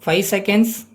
5 seconds.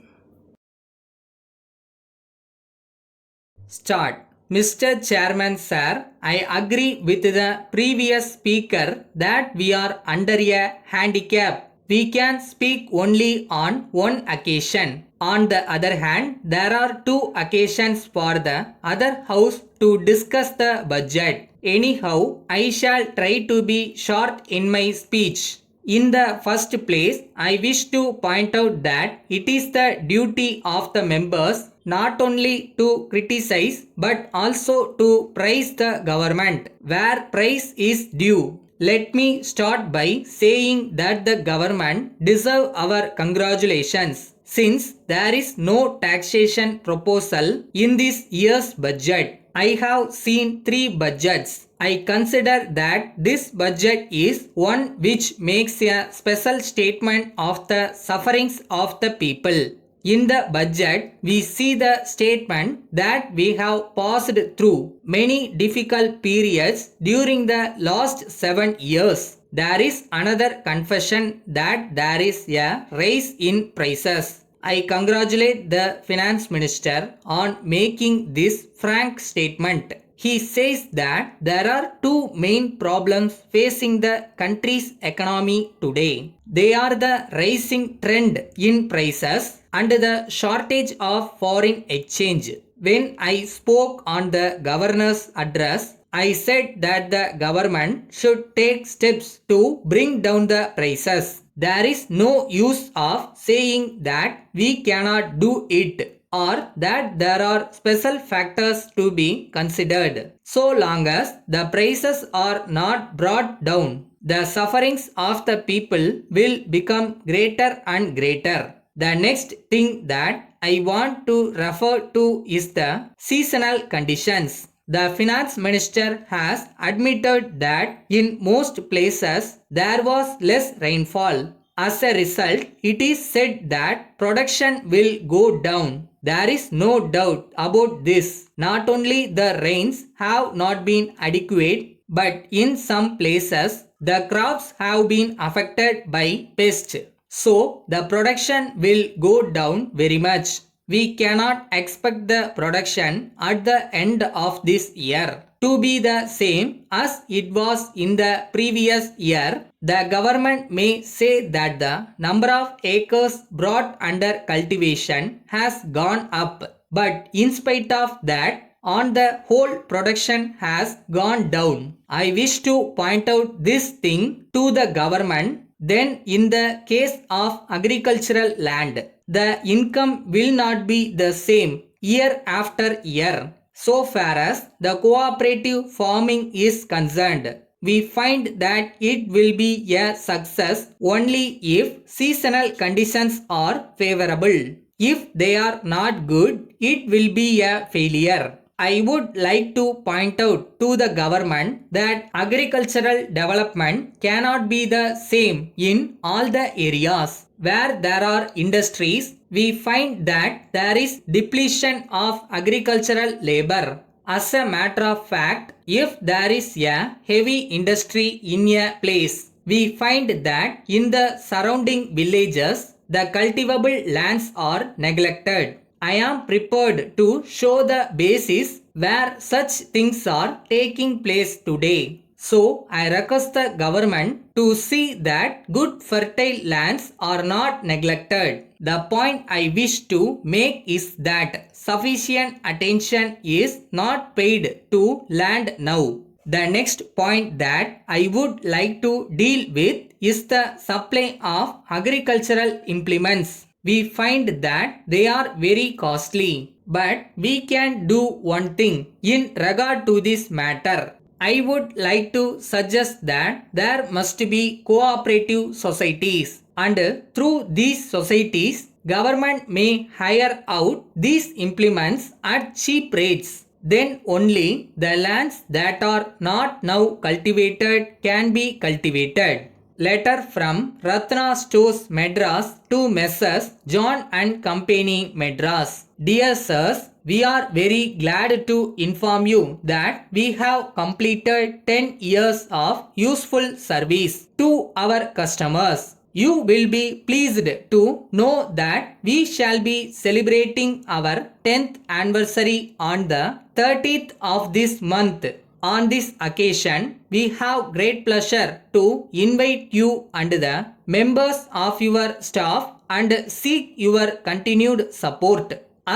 Start. Mr. Chairman Sir, I agree with the previous speaker that we are under a handicap. We can speak only on one occasion. On the other hand, there are two occasions for the other house to discuss the budget. Anyhow, I shall try to be short in my speech. In the first place, I wish to point out that it is the duty of the members not only to criticize but also to praise the government where praise is due. Let me start by saying that the government deserve our congratulations since there is no taxation proposal in this year's budget. I have seen three budgets. I consider that this budget is one which makes a special statement of the sufferings of the people. In the budget, we see the statement that we have passed through many difficult periods during the last 7 years. There is another confession that there is a rise in prices. I congratulate the finance minister on making this frank statement. He says that there are two main problems facing the country's economy today. They are the rising trend in prices and the shortage of foreign exchange. When I spoke on the governor's address, I said that the government should take steps to bring down the prices. There is no use of saying that we cannot do it or that there are special factors to be considered. So long as the prices are not brought down, the sufferings of the people will become greater and greater. The next thing that I want to refer to is the seasonal conditions. The finance minister has admitted that in most places there was less rainfall. As a result, it is said that production will go down. There is no doubt about this. Not only the rains have not been adequate, but in some places the crops have been affected by pests. So the production will go down very much. We cannot expect the production at the end of this year to be the same as it was in the previous year. The government may say that the number of acres brought under cultivation has gone up, but in spite of that, on the whole production has gone down. I wish to point out this thing to the government. Then in the case of agricultural land, the income will not be the same year after year. So far as the cooperative farming is concerned, we find that it will be a success only if seasonal conditions are favorable. If they are not good, it will be a failure. I would like to point out to the government that agricultural development cannot be the same in all the areas. Where there are industries, we find that there is depletion of agricultural labor. As a matter of fact, if there is a heavy industry in a place, we find that in the surrounding villages, the cultivable lands are neglected. I am prepared to show the basis where such things are taking place today. So, I request the government to see that good fertile lands are not neglected. The point I wish to make is that sufficient attention is not paid to land now. The next point that I would like to deal with is the supply of agricultural implements. We find that they are very costly, but we can do one thing in regard to this matter. I would like to suggest that there must be cooperative societies, and through these societies government may hire out these implements at cheap rates. Then only the lands that are not now cultivated can be cultivated. Letter from Ratna Stores Madras to Messrs. John and Company Madras. Dear Sirs, we are very glad to inform you that we have completed 10 years of useful service to our customers. You will be pleased to know that we shall be celebrating our 10th anniversary on the 30th of this month. On this occasion, we have great pleasure to invite you and the members of your staff and seek your continued support.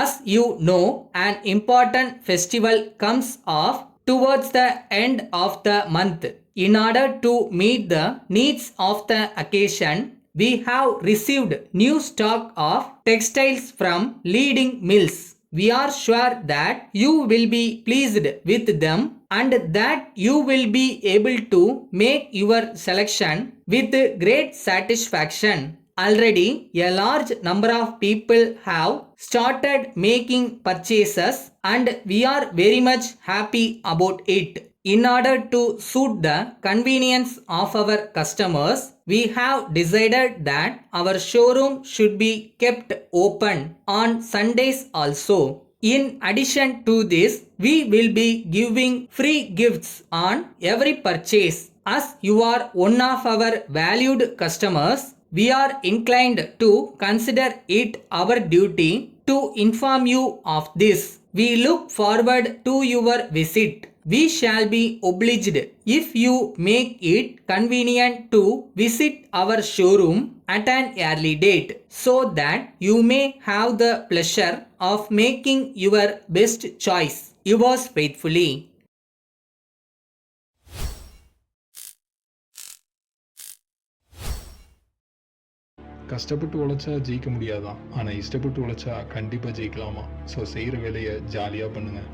As you know, an important festival comes off towards the end of the month. In order to meet the needs of the occasion, we have received new stock of textiles from leading mills. We are sure that you will be pleased with them and that you will be able to make your selection with great satisfaction. Already, a large number of people have started making purchases and we are very much happy about it. In order to suit the convenience of our customers, we have decided that our showroom should be kept open on Sundays also. In addition to this, we will be giving free gifts on every purchase. As you are one of our valued customers, we are inclined to consider it our duty to inform you of this. We look forward to your visit. We shall be obliged if you make it convenient to visit our showroom at an early date so that you may have the pleasure of making your best choice. Yours faithfully. கஷ்டப்பட்டு உழைச்சா ஜெயிக்க முடியாதான், ஆனால் இஷ்டப்பட்டு உழைச்சா கண்டிப்பாக ஜெயிக்கலாமா. So செய்கிற வேலையை ஜாலியாக பண்ணுங்கள்.